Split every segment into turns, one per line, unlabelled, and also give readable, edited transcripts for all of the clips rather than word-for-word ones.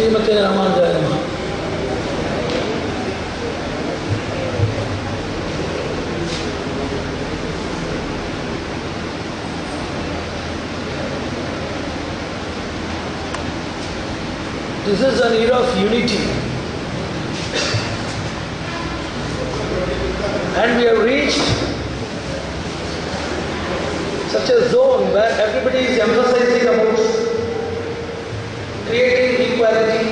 श्रीमते रामानुजाय नमः। This is an era of unity, and we have reached such a zone where everybody is emphasizing about creating equality,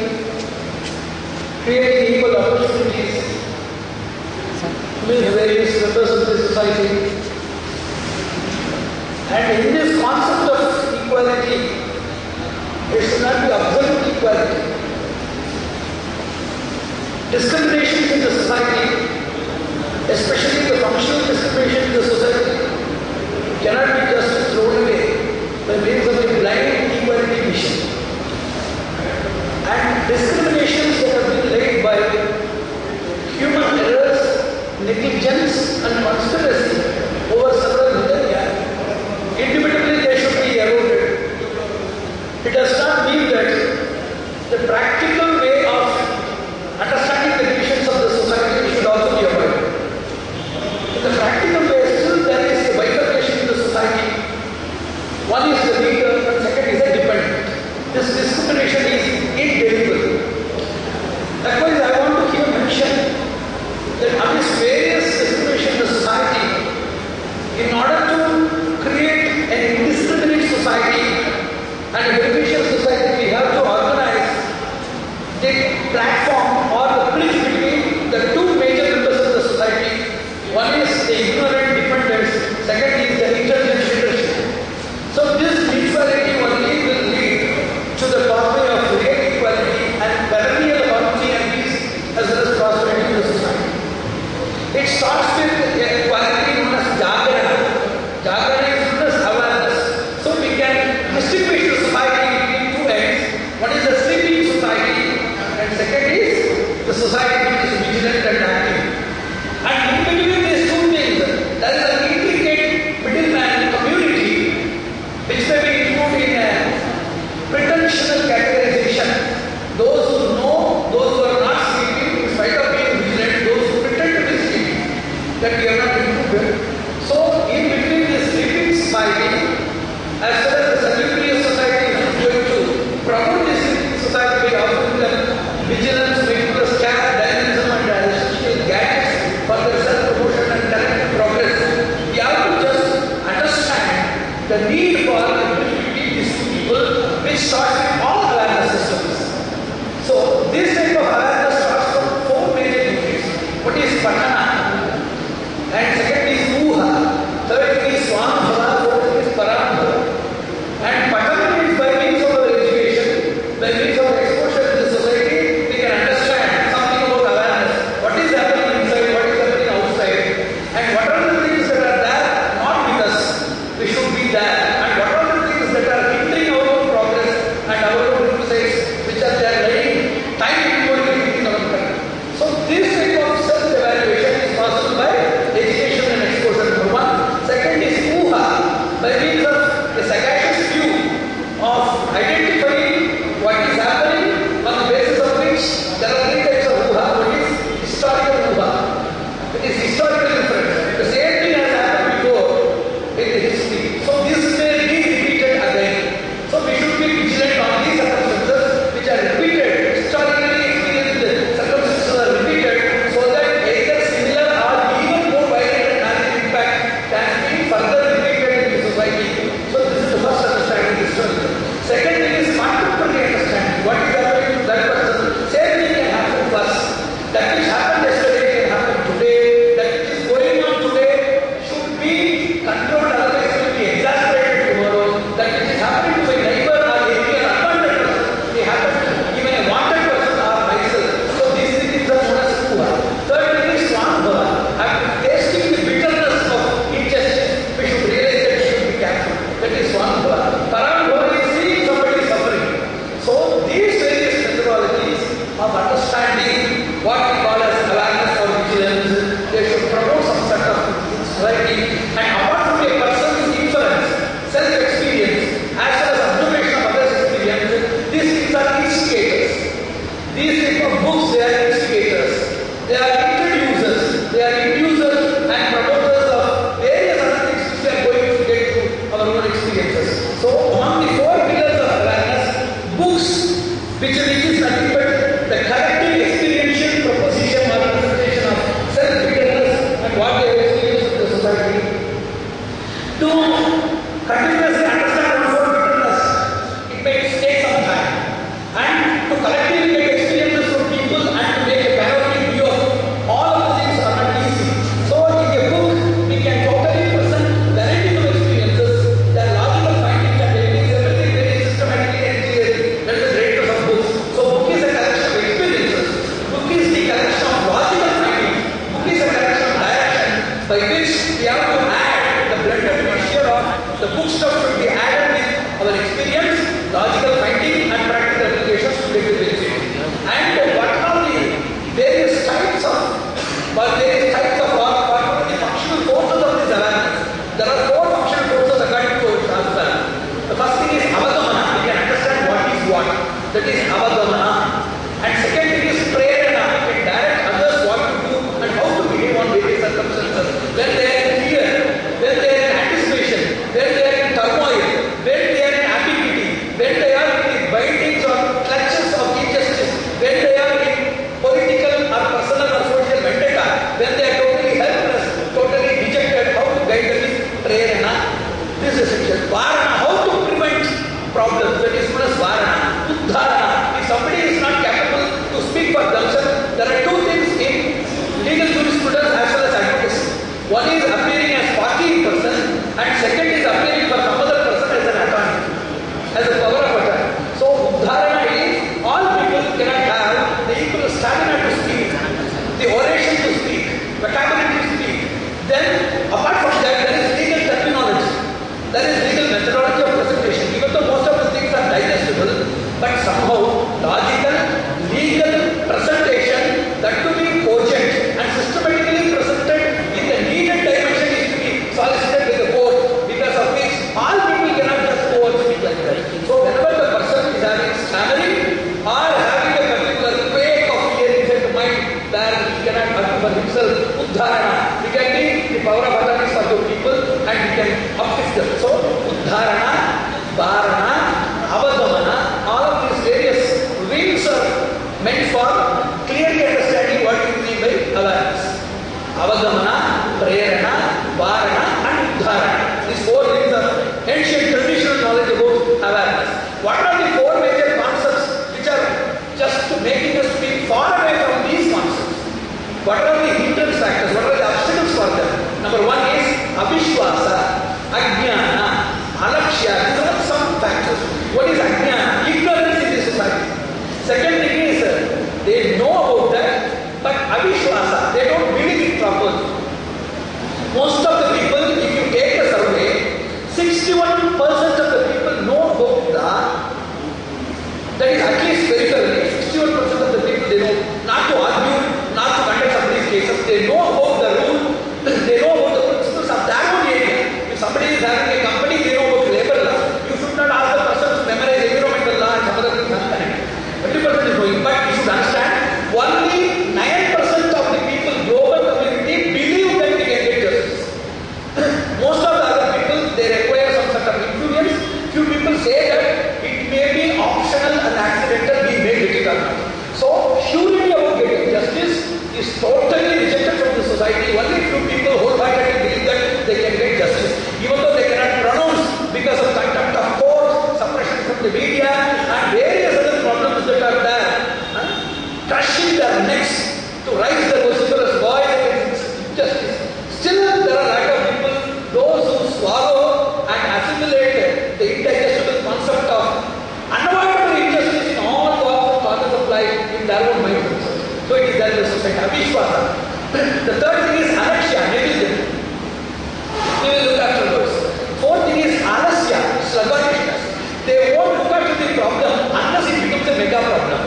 creating equal opportunities with various members of the society. And in this concept of equality, it should not be absolute equality. Discriminations in the society, especially the functional discrimination in the society, cannot be just thrown away by means of a blind equality mission. And discriminations that have been laid by human errors, negligence and conspiracy over several millennia, indubitably they should be eroded. It does not mean that the practical way of understanding the divisions of the society should also be avoided. In the practical way, still there is a bifurcation in the society. One is the leader and second is the dependent. This discrimination is indelible. Likewise, I want to here mention that amidst various discrimination in the society, in order to create an indiscriminate society and a beneficial society, we have to organize the platform or the bridge between the two major members of the society. One is the ignorant dependence, second is the intelligent leadership. So this mutuality only will lead to the pathway of real equality and perennial harmony and peace as well as prosperity in the society. It starts with a quality known as Jagrana. Jagrana is known as awareness. So we can distinguish the society between two ends. One is the sleeping society and second is the society which is vigilant and active. And in between these two things, there is an intricate middleman community which may be included in a pretensional categorization. Those who know, those who are not sleeping, in spite of being vigilant, those who pretend to be sleeping, that we are not included. So, in between the sleeping society, as well as the salubrious society is going to promote this society by offering them vigilance, rigorous care, dynamism and essential gadgets for their self-promotion and talent progress. We have to just understand the need for between these two people, which starts with all awareness systems. So, this type of awareness starts from four major units. What is Patana? And second is Uha. Third is Swanbhava. Fourth is Parambhava. And Patana is by means of our education, by means of exposure to the society, we can understand something about awareness. What is happening inside, what is happening outside, and what are the things that are there, not with us, we should be there, and what are the things that are hindering our own progress and our own insights, which are there lying time immemorially in our country. So this type of self-evaluation is possible by education and exposure, number one. Second is Uha, by means of a sagacious view of identifying what is happening on the basis of which there are three types of Uha. What is historical Uha? It is historical inference. The same thing has happened before in the history. So this may be repeated again. So we should be vigilant on these circumstances which are repeated, historically experienced circumstances are repeated, so that either similar or even more violent and lasting impact can be further repeated in the society. So this is the first understanding historical. Second thing is that is avagamana. And second thing is prerana, it can direct others what to do and how to behave on various circumstances. When they are in fear, when they are in anticipation, when they are in turmoil, when they are in ambiguity, when they are in the bindings or clutches of injustice, when they are in political or personal or social vendetta, when they are totally helpless, totally dejected, how to guide them is prerana. This is essential. Varana, how to prevent problems, that is known as varana. Uddharana, if somebody is not capable to speak for themselves, there are two things in legal jurisprudence as well as advocacy. One is appearing as party in person, and second is appearing for some other person as an attorney, as a power of attorney. So uddharana is all people cannot have the equal stamina to speak, the oration to speak, vocabulary to speak. Then apart from that, there is legal terminology, there is legal methodology of presentation. Even though most of the things are digestible, but somehow logical, legal presentation that to be cogent and systematically presented in the needed dimension is to be solicited with the court, because of which all people cannot just go and speak like that. So whenever the person is having stammering or having a particular quake of fear inside the mind, then he cannot argue for himself. Uddharana, he can be the power of attorneys for the people and he can uplift them. So uddharana, varana, avagamana, all of these various wings are meant for clearly understanding what you mean by awareness. Avagamana, prerana, varana and uddharana. These four wings are ancient traditional knowledge about awareness. What are the four major concepts which are just making us be far away from these concepts? What are the hindrance factors? What are the obstacles for them? Number one is avishwasa, ajnana, alakshya. These are some factors. What is ajnana? Ignorance in this society. Second thing is they know about that, but avishwasa, they don't believe it properly. Most of the people, if you take a survey, 61% of the people know about that is at least peripherally, 61% of the people they know, not to argue, not to conduct some of these cases, they know about the rule, they know about the principles of their own area. If somebody is having a company, they know about labor law. You should not ask the person to memorize environmental law and some other things. 50% is knowing, but you should understand, only 9% of the people, global community, believe that they can get justice. Most of the other people, they require some sort of influence. Few people say that it may be optional and accidental, we may get it or not. So, surety about getting justice is totally rejected from the society. Only few people wholeheartedly believe that they can get justice, even though they cannot pronounce because of contempt of court, suppression from the media, and various other problems that are there, crushing their necks to raise their vociferous voice against justice. Still, there are a lot of people, those who swallow and assimilate the indigestible concept of unavoidable injustice in all walks and corners of life in their own mind. So it is there in the society. Avishwasa. The third thing is alakshya, negligence. We will look afterwards. Fourth thing is alasya, sluggishness. They won't look after the problem unless it becomes a mega problem.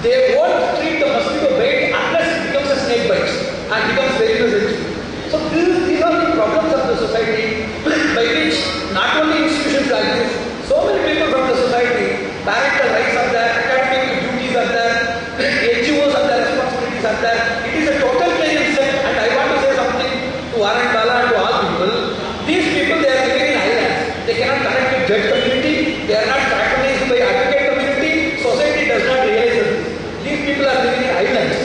They won't treat the mosquito bite unless it becomes a snake bite and becomes very sensitive. So these are the problems of the society by which not only institutions like this, so many people from the society, parental rights are there, academic duties are there, NGOs are there, responsibilities are there. It is a total clearing set, and I want to say something to Arun Bala and to all people. These people, they are living in islands. They cannot connect with judge community. They are not patronized by advocate community. Society does not realize this. These people are living in islands.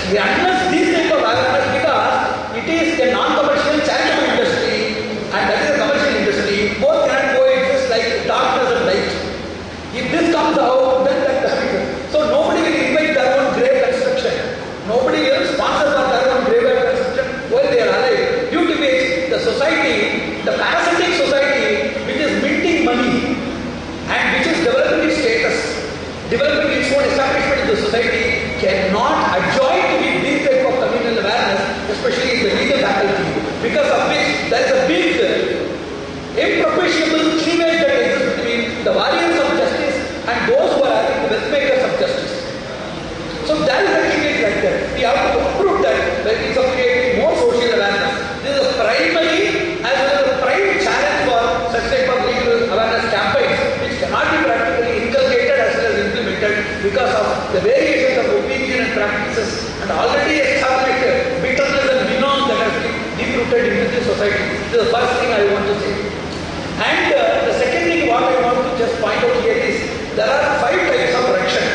Unless these type of awareness, because it is a non-commercial charitable industry and that is a commercial industry, both cannot coexist like darkness and light. If this comes out, then that happens. So nobody will invite their own grave construction. Nobody will sponsor for their own grave construction while they are alive. Due to which the society, the parasitic society, which is minting money and which is developing its status, developing its own establishment in the society, cannot adjoin with this type of communal awareness, especially in the legal faculty, because of which there is a big impropitiable cleavage that exists between the warriors of justice and those who are having the wealth-makers of justice. So there is a cleavage like that. We have to uproot that by means of creating more social awareness. This is a primary as well as a prime challenge for such type of legal awareness campaigns, which cannot be practically inculcated as well as implemented the variations of opinion and practices and already established bitterness and venom that has been deep-rooted into the society. This is the first thing I want to say. And the second thing what I want to just point out here is there are 5 types of reaction.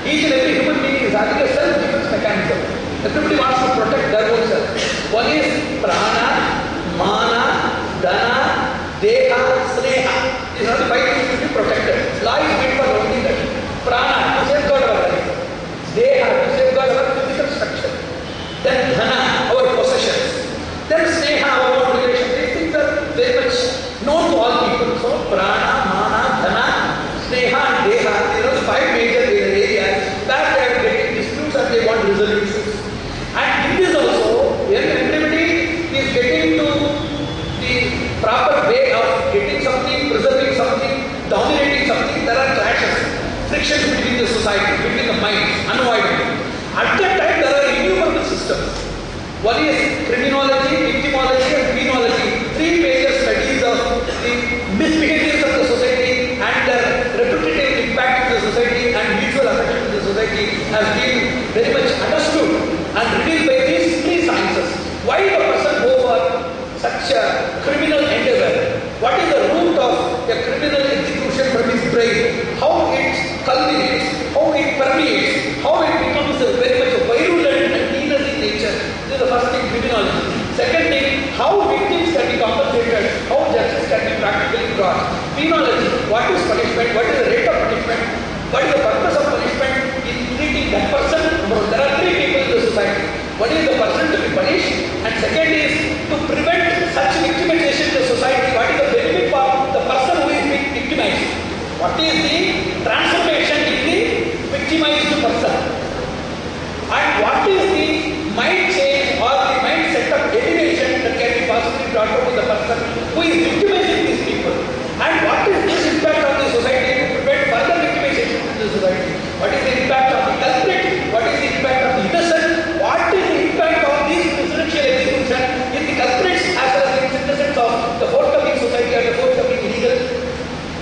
Each and every human being is having a self-defense mechanism. Everybody wants to protect their own self. One is prana, mana, dana, deha, sneha. These are the 5 things to be protected. Law is made for only that. Prana, to safeguard our life. Deha, to safeguard our physical structure. Then dhana, our possessions. Then sneha, our own relation. These things are very much known to all people. So prana, mana, dhana, sneha and deha. These are the 5 major areas that they are getting disputes and they want resolutions. And in this also, everybody is getting to the proper way of getting something, preserving something, dominating something. There are clashes, frictions between the society, between the minds, unavoidable. At that time, there are innumerable systems. One is criminology, victimology and penology. 3 major studies of the misbehaviors of the society and their repetitive impact to the society and mutual affection to the society has been very much understood and revealed by these 3 sciences. Why the person go for such a criminal endeavor? What is the root of a criminal execution from his brain? How it culminates, how it permeates, how it becomes very much virulent and heinous in nature. This is the first thing, criminology. Second thing, how victims can be compensated, how justice can be practically brought. Penology, what is punishment, what is the rate of punishment, what is the purpose of punishment in treating that person. There are 3 people in the society. One is the person to be punished, and second is to prevent such victimization in the society. What is the benefit for the person who is being victimized? What is the transformation in the victimized person? And what is the mind change or the mindset of elevation that can be possibly brought out to the person who is victimizing these people? And what is this impact on the society to prevent further victimization in the society? What is the impact of the culprit? What is the impact of the innocent? What is the impact of this presidential execution in the culprits as well as in the citizens of the forthcoming society or the forthcoming legal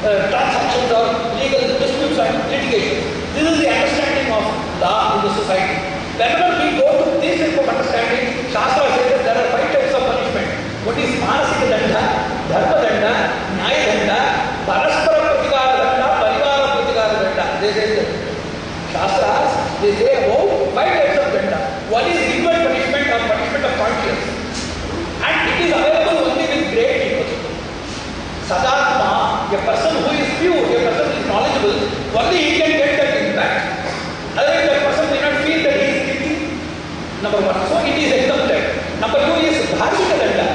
transactions or legal disputes and litigation? This is the understanding of law in the society. Whenever we go to this type of understanding, Shastra says that there are 5 types of punishment. One is manasika danda, dharma danda, nyaya danda, paraspara pratigara danda, parivara pratigara danda. They say that. Shastras, they say about 5 types of danda. One is inward punishment or punishment of conscience. And it is available only with great people. Sadatma, a person who is pure, a person who is knowledgeable, only he can get that impact. Otherwise, that person may not feel that he is guilty. Number 1. So it is exempted. Number 2 is dharmika danda.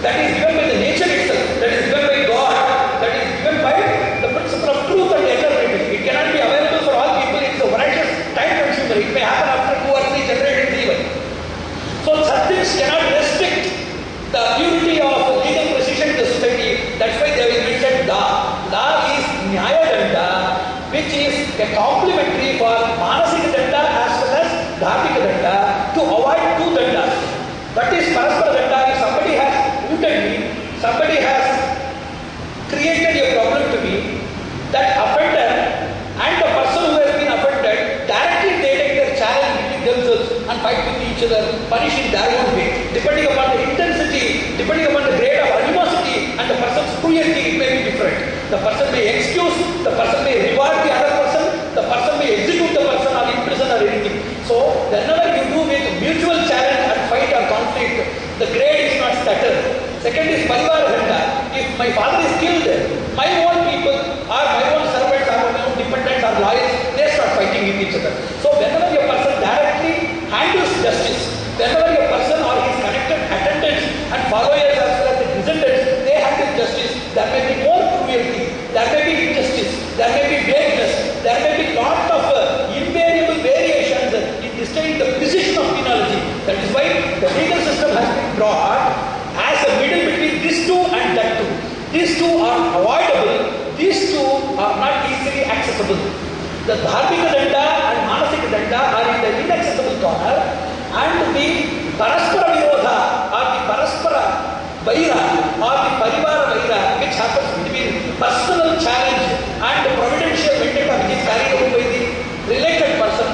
That is given by the nature itself. That is given by God. That is given by the principle of truth and eternity. It cannot be available for all people. It is a voracious time consumer. It may happen after 2 or 3 generations even. So such things cannot restrict the purity of legal precision in the society. That's why they have mentioned law. Law is nyaya danda, which is a complementary for manasika danda as well as dharmika danda to avoid 2 dandas. That is paraspara danda. If somebody has wounded me, somebody has created a problem to me, that offender and the person who has been offended directly they take their challenge between themselves and fight with each other, punish in their own way. Depending upon the intensity, depending upon the grade of animosity and the person's cruelty, it may be different. The person may excuse, the person may reward the other person, the person may execute the person or imprison or anything. So, whenever you do with mutual challenge and fight or conflict, the grade is not scattered. Second is parivara danda. If my father is killed, my own people or my own servants or my own dependents or lawyers, they start fighting with each other. So, whenever a person directly handles justice, whenever a person or his connected attendants and followers as well as the descendants, they handle justice, there may be more cruelty, there may be injustice, there may be vagueness, there may be lot of invariable variations in displaying the precision of penology. That is why the legal system has been brought as a middle between these 2 and that 2. These 2 are avoidable, these 2 are not easily accessible. The dharmika danda and manasika danda are in the inaccessible corner, and the paraspara virodha or the paraspara vaira or the parivara vaira, which happens between personal challenge and providential vendetta which is carried out by the related person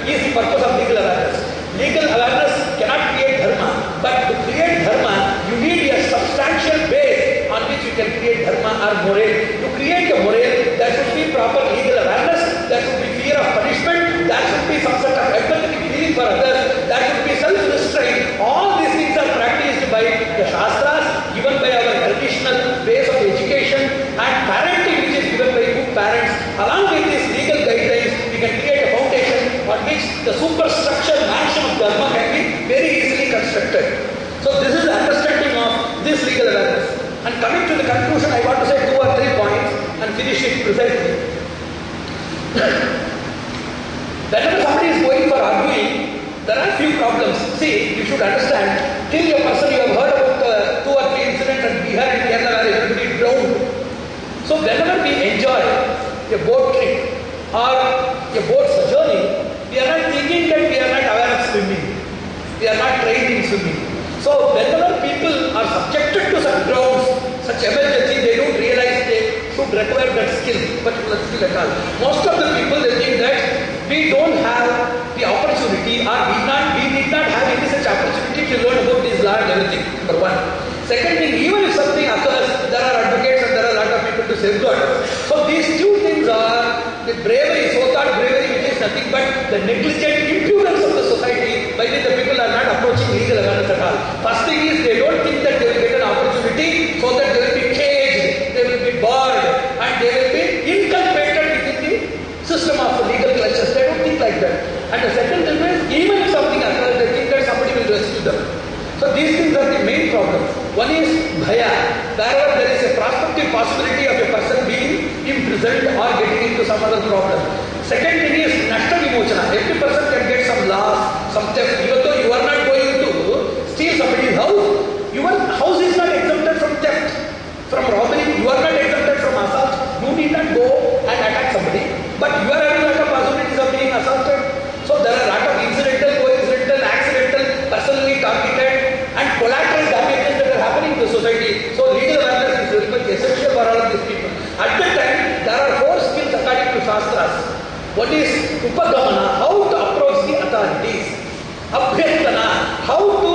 is the purpose of legal awareness. Legal awareness cannot create dharma, but to create dharma, you need a substantial base on which you can create dharma or moral. To create a moral, there should be proper legal awareness, there should be fear of punishment, there should be some sort of empathetic feeling for others, there should be self-restraint. All these things are practiced by the Shastras, given by our traditional ways of education, and parenting which is given by good parents. Along with these legal guidelines, we can create a foundation on which the superstructure mansion of dharma can be very easily constructed. So this is the understanding of this legal awareness. And coming to the conclusion, I want to say 2 or 3 points and finish it precisely. Whenever somebody is going for arguing, there are few problems. See, you should understand, till a person you have heard about 2 or 3 incidents at Bihar and Kerala where everybody drowned. So whenever we enjoy a boat trip or a boat journey, we are not thinking that we are not aware of swimming. We are not trained in swimming. So whenever people are subjected to such drowns, such emergency, they don't realize they should require that skill, particular skill at all. Most of the people, they think that we don't have the opportunity or we need not have any such opportunity to learn about this law and everything, number one. Second thing, even if something occurs, there are advocates and there are a lot of people to safeguard. So these 2 things are the bravery, so-called bravery, which is nothing but the negligent impudence of the society by which the people are not approaching legal awareness at all. First thing is, they don't think that they will get an opportunity so that they will be caged, they will be barred, and they will be inculpated within the system of legal clutches. They don't think like that. And the second thing is, even if something occurs, they think that somebody will rescue them. So these things are the main problems. One is bhaya, wherever there is a prospective possibility of a person being imprisoned or getting into some other problem. Second thing is nashta vimochana. Every person can get some loss, some theft. Even though you are not going to steal somebody's house, your house is not exempted from theft, from robbery. You are not exempted from assault. You need not go and attack somebody. But you are having a lot of possibilities of being assaulted. So there are a lot of incidental, coincidental, accidental, personally targeted and collateral damages that are happening to the society. So legal awareness is very much essential for all of these people. At that time, there are 4 skills according to Shastras. One is upagamana, how to approach the authorities. Abhyartana, how to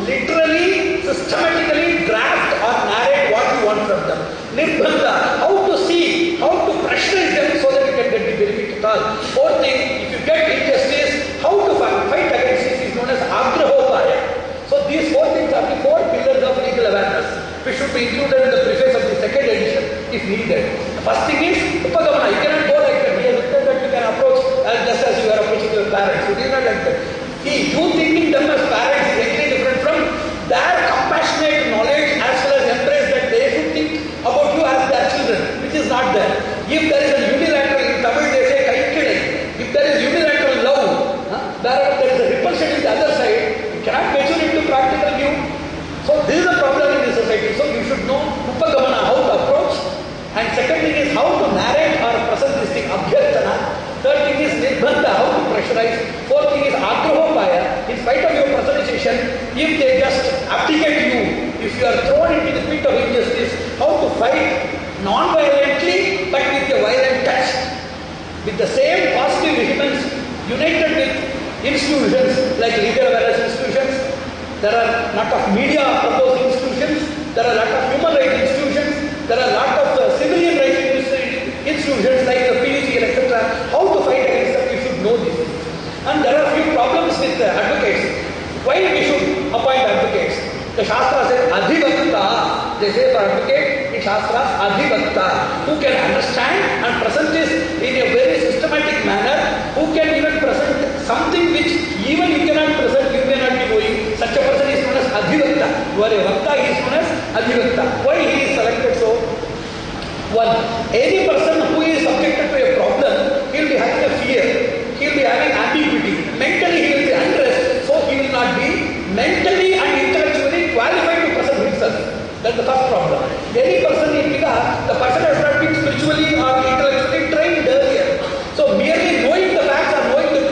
literally, systematically draft or narrate what you want from them. Nirbandha, how to see, how to pressurize them so that you can get the benefit at all. Fourth thing, if you get injustice, how to fight against it is known as agrahopaya. So these 4 things are the 4 pillars of legal awareness, which should be included in the preface of the 2nd edition if needed. The first thing is upagamana. You cannot go like that. We have written that you can approach just as you are approaching your parents. You do not like that. See, you thinking them as parents is really different from their compassionate knowledge as well as embrace that they should think about you as their children, which is not there. If there is a unilateral, in Tamil they say kaikkidai. If there is unilateral love, wherever there is a repulsion in the other side, you cannot mature into practical view. So this is a problem in the society. So you should know upagamana, how to approach. And second thing is how to narrate or present this thing, abhyartana. Third thing is nirbandha, how to pressurize. Fourth thing is agrahopaya. In spite of your presentation, if they just abdicate you, if you are thrown into the pit of injustice, how to fight non-violently but with a violent touch. With the same positive vehemence, united with institutions like legal awareness institutions. There are a lot of media proposed institutions. There are a lot of human rights institutions. There are a lot of civilian rights institutions like the PDCL, etc. How to fight against them, you should know this. And there are a few problems with advocates. Why we should appoint advocates? The Shastra says adhivakta. They say for advocate, in Shastras, adhivakta, who can understand and present this in a very systematic manner, who can even present something which even you cannot present, you may not be knowing. Such a person is known as adhivakta. You are a vakta, he is known as adhivakta. Why he is selected so? One, any person who is subjected to a problem, he will be having a fear, he will be having ambiguity, mentally he will be unrest, so he will not be mentally and intellectually qualified to present himself. That's the first problem. Any person in Bihar, the person has not been spiritually or intellectually trained earlier. So merely knowing the facts or knowing the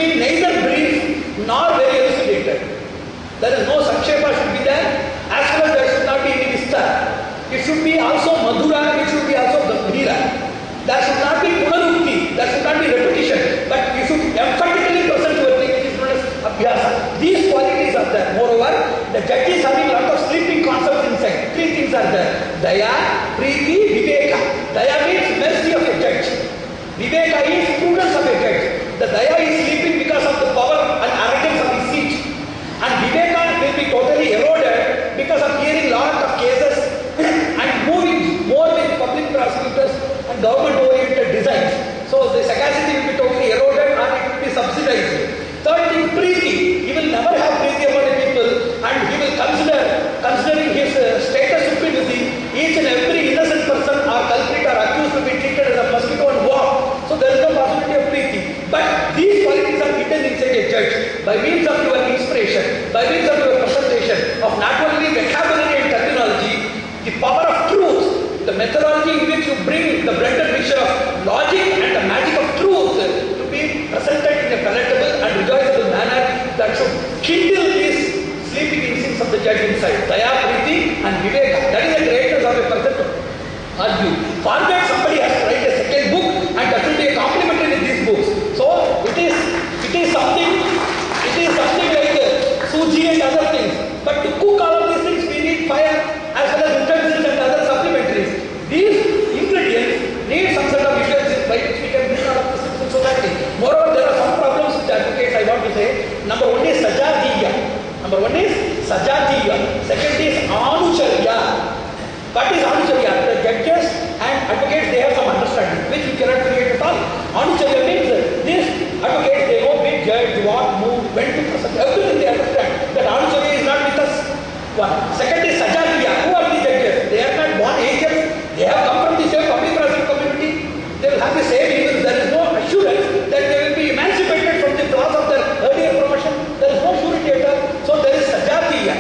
be neither brief nor very elucidated. There is no Sakshepa should be there, as well as there should not be any Vistar. It should be also Madhura, it should be also Gambhira. There should not be Punarukti, there should not be repetition, but you should emphatically present your thing, which is known as Abhyasa. These qualities are there. Moreover, the judge is having a lot of sleeping concepts inside. Three things are there: Daya, Preeti, Viveka. Daya means mercy of a judge. Viveka is prudence of a judge. The Daya is sleeping because of the power and arrogance of his seat. And Viveka will be totally eroded because of hearing lot of cases and moving more with public prosecutors and government-oriented designs. So the sagacity will be totally eroded and it will be subsidized. Third thing, Preeti. He will never have Preeti among the people and he will considering his status supremacy, each and every innocent person or culprit or accused will be treated as a mosquito and walk. So there is no possibility of Preeti. But these qualities are hidden inside a judge by means of your inspiration, by means of your presentation of not only vocabulary and terminology, the power of truth, the methodology in which you bring the blended mixture of logic and the magic of truth to be presented in a palatable and rejoicable manner that should kindle these sleeping instincts of the judge inside. Daya, Preeti and Viveka. That is the greatness of a person to argue. For that somebody has to write a second book and that will be a complementary with these books. So it is something like suji and other things. But to cook all of these things we need fire as well as utensils and other supplementaries. These ingredients need some sort of utensils by which we can bring out of the civil society. Moreover, there are some problems with advocates I want to say. Number one is Sajatiya. Second is Anucharya. What is Anucharya? The judges and advocates, they have some understanding, which we cannot create at all. Anucharya means these advocates, they know which judge, what, move, when to present, everything they understand. That Anucharya is not with us. One. Second is Sajatiya. Who are the judges? They are not born angels. They have come from the same public prosecution community. They will have the same evils. There is no assurance that they will be emancipated from the class of their earlier promotion. There is no surety at all. So there is Sajatiya.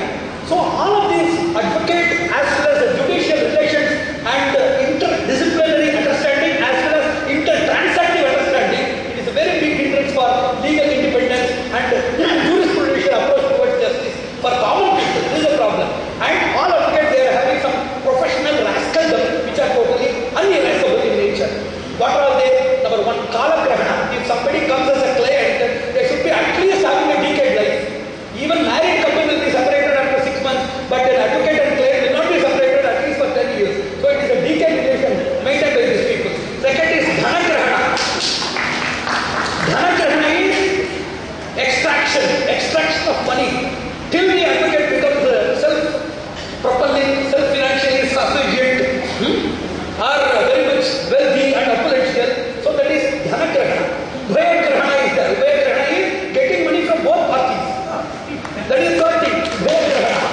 So all of these advocate as well as the judicial relations and interdisciplinary understanding as well as intertransactive understanding, it is a very big hindrance for legal independence and jurisprudential approach towards justice for common people. This is a problem. And all advocates, they are having some professional rascaldom which are totally unerasable in nature. What are they? Number one, Kalagrahana. If somebody comes as a client, they should be at least having a decade life. Even married couple will be separated after 6 months, but an advocate and client will not be separated at least for 10 years. So it is a decade relation maintained by these people. Second is Dhanagrahana. Dhanagrahana is extraction of money. Till the advocate becomes self-propelling, self-financially sufficient, or very much wealthy and opulential. So that is Dhanagrahana. Dvayagrahana is there. Dvayagrahana is getting money from both parties. That is third thing, Dvayagrahana.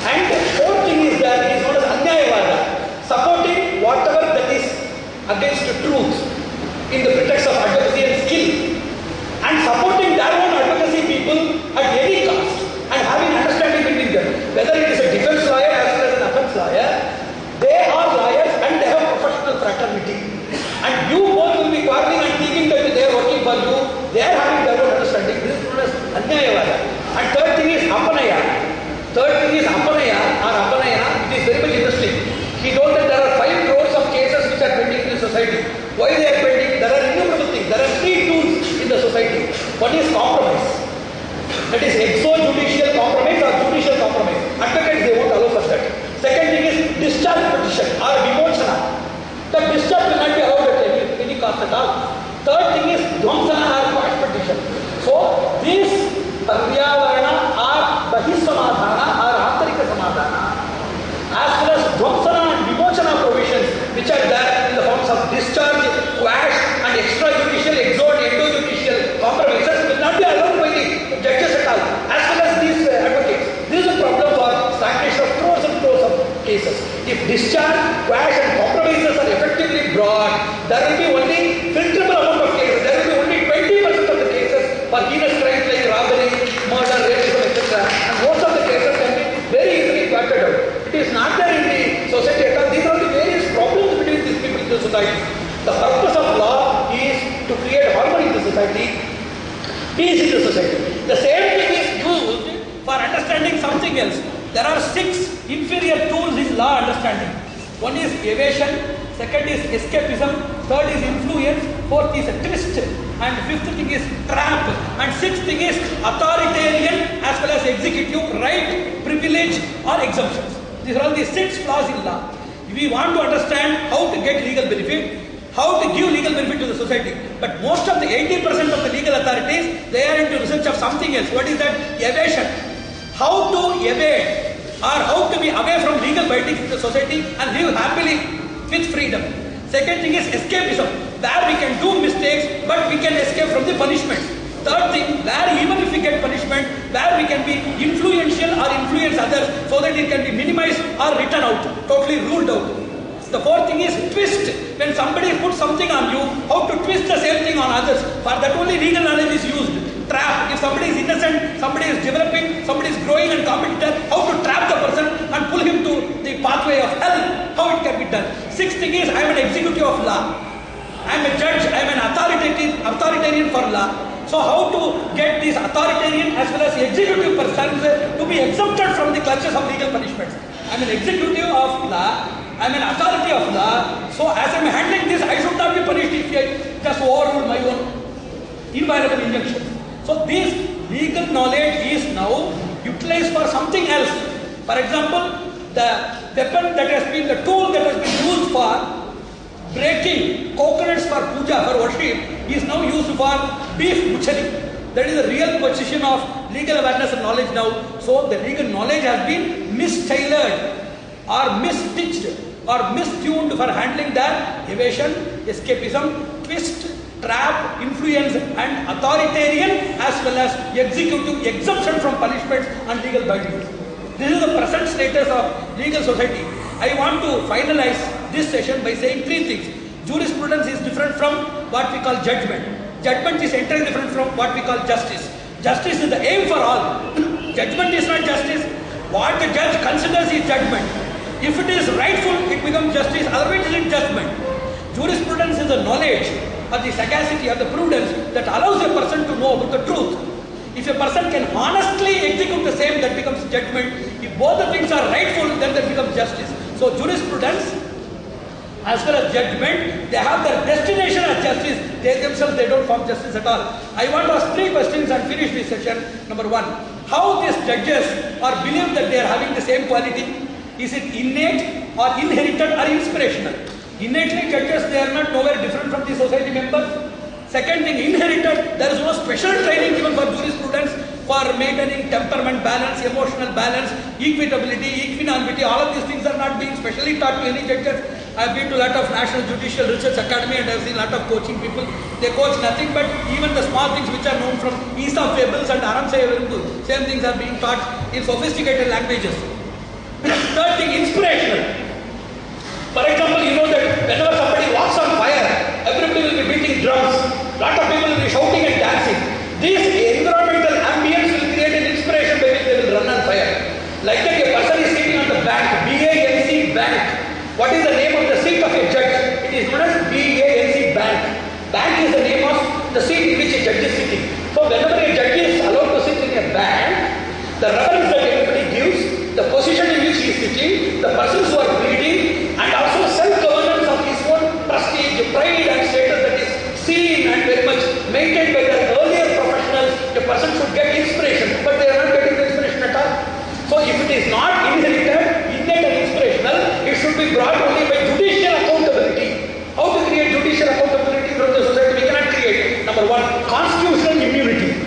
And fourth thing is that is known as Anyayavada, supporting whatever that is against the truth in the pretext of advocacy and skill, and supporting their own advocacy people at any cost, and having understanding between them. Whether it is a defense lawyer as well as an offense lawyer, they are lawyers and they have professional fraternity. And you both will be quarreling and thinking that they are working for you, they are having their own understanding. This is known as Anyayavada. And third thing is Apanaya. It is very much interesting. He told that there are 5 crores of cases which are pending in the society. Why they are pending? There are innumerable things. There are 3 tools in the society. One is compromise. That is extrajudicial compromise or judicial compromise. Advocates, they won't allow for that. Second thing is discharge petition or demotion. The discharge will not be allowed at any cost at all. Third thing is Dhamsana or quash petition. So these Paryavarana or Bahisamadhana or Antarika Samadhana as well as Dhamsana and Vimochana provisions which are there in the forms of discharge, quash and extrajudicial, endojudicial compromises will not be allowed by the judges at all, as well as these advocates. This is a problem for stagnation of crores and crores of cases. If discharge, quash and compromises are effectively brought, there will be only filterable amount of cases. There will be only 20% of the cases for heinous crimes like robbery, murder, racism, etc. And most of the cases can be very easily batted out. It is not there in the society at all. These are the various problems between these people in the society. The purpose of law is to create harmony in the society. peace in the society. The same thing is used for understanding something else. There are 6 inferior tools in law understanding. One is evasion, second is escapism, third is influence, fourth is a twist, and fifth thing is trap, and sixth thing is authoritarian as well as executive, right, privilege or exemptions. These are all the 6 flaws in law. If we want to understand how to get legal benefit, how to give legal benefit to the society, but most of the 80% of the legal authorities, they are into research of something else. What is that? Evasion. How to evade or how to be away from legal bindings in the society and live happily with freedom. Second thing is escapism, where we can do mistakes but we can escape from the punishment. Third thing, where even if we get punishment, where we can be influential or influence others so that it can be minimized or written out, totally ruled out. The fourth thing is twist. When somebody puts something on you, how to twist the same thing on others. For that only legal knowledge is used. Trap. If somebody is innocent, somebody is developing, somebody is growing and competitor, how to trap the person and pull him to the pathway of hell, how it can be done. Sixth thing is, I am an executive of law. I am a judge, I am an authoritarian for law. So how to get these authoritarian as well as executive persons to be exempted from the clutches of legal punishments. I am an executive of law, I am an authority of law, so as I am handling this, I should not be punished if I just overrule my own inviolable injunctions. So this legal knowledge is now utilized for something else. For example, the weapon that has been, the tool that has been used for breaking coconuts for puja, for worship, is now used for beef butchery. That is the real position of legal awareness and knowledge now. So the legal knowledge has been mistailored or misstitched or mistuned for handling that evasion, escapism, twist, trap, influence and authoritarian as well as executive exemption from punishments and legal bindings. This is the present status of legal society. I want to finalize this session by saying 3 things. Jurisprudence is different from what we call judgment. Judgment is entirely different from what we call justice. Justice is the aim for all. Judgment is not justice. What the judge considers is judgment. If it is rightful, it becomes justice, otherwise it is judgment. Jurisprudence is the knowledge or the sagacity or the prudence that allows a person to know about the truth. If a person can honestly execute the same, that becomes judgment. If both the things are rightful, then that becomes justice. So jurisprudence as well as judgment, they have their destination as justice. They themselves, they don't form justice at all. I want to ask 3 questions and finish this session. Number 1, how these judges are believe that they are having the same quality? Is it innate or inherited or inspirational? Innately judges, they are not nowhere different from the society members. Second thing, inherited, there is no special training given for jurisprudence for maintaining temperament balance, emotional balance, equitability, equanimity. All of these things are not being specially taught to any judges. I have been to a lot of National Judicial Research Academy and I have seen a lot of coaching people. They coach nothing but even the small things which are known from Aesop fables and Aramsaya Virundu. Same things are being taught in sophisticated languages. Third thing, inspirational. For example, you know that whenever somebody walks on fire, everybody will be beating drums. Lot of people will be shouting and dancing. This environmental ambience will create an inspiration by which they will run on fire. Like that, a person is sitting on the bank, BANC Bank. What is the name of the seat of a judge? It is known as BANC Bank. Bank is the name of the seat in which a judge is sitting. So whenever a judge is allowed to sit in a bank, the reverence that everybody gives, the position in which he is sitting, the persons who are pleading, and also self-governance of his own prestige, pride and status that is seen and very much maintained by the earlier professionals, a person should get inspiration, but they are not getting the inspiration at all. So if it is not inherited, innate and inspirational, it should be brought only by judicial accountability. How to create judicial accountability from the society? We cannot create. Number 1, constitutional immunity.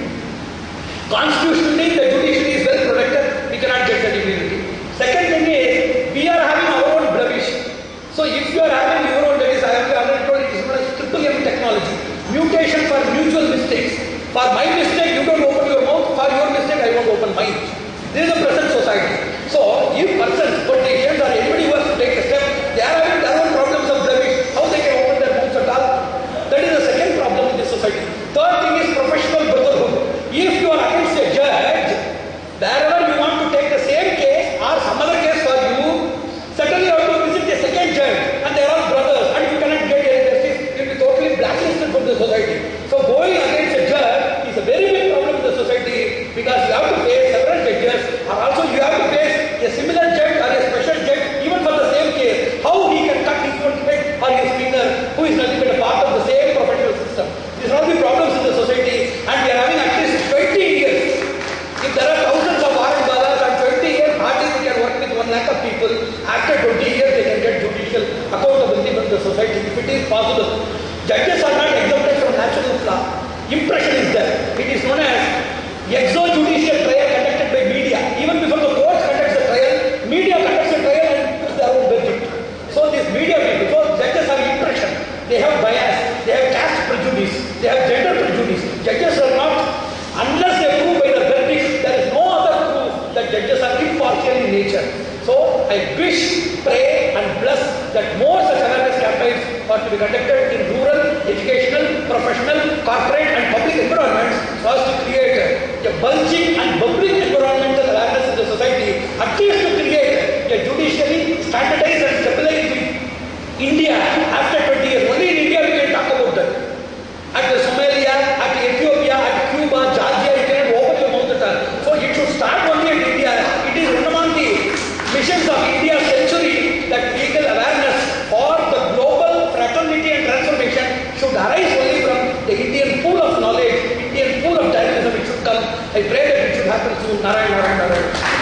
Constitutionally, the judiciary is well protected. We cannot get that immunity. Second thing is, we are having our own blemish. So if you are having your own, that is, I have already told it is known as triple-M technology. Mutation for mutual mistakes. For my mistake, you don't open your mouth. For your mistake, I won't open mine. This is the present society. So if persons, politicians or anybody who has to take a step, they are having their own problems of blemish. How they can open their mouths at all? That is the second problem in this society. Third thing is professional brotherhood. If you are against a judge, wherever you want to take the same case or some other case for you, certainly you have to visit a second judge and they are all brothers and you cannot get any justice. You will be totally blacklisted from the society. So going against a judge is a very big It is known as extrajudicial trial conducted by media. Even before the court conducts the trial, media conducts the trial and puts their own verdict. So this media people, so judges have impression, they have bias, they have caste prejudice, they have gender prejudice. Judges are not, unless they prove by the verdict, there is no other proof that judges are impartial in nature. So I wish, pray and bless that more such awareness campaigns are to be conducted in rural, educational, professional, corporate and public environments so as to create a bulging and bubbling environmental awareness in the society, at least to create a judicially standardized and stabilized India after 20 years. Only in India we can talk about that. At Somalia, at Ethiopia, at Cuba, Georgia, you cannot open your mouth at all. So it should start only at India. It is one among the missions of India's century that legal awareness for the global fraternity and transformation should arise only from the Indian pool of knowledge, Indian pool of dynamism. It should come. I pray that it should happen soon. Narayan, Narayan, Narayan.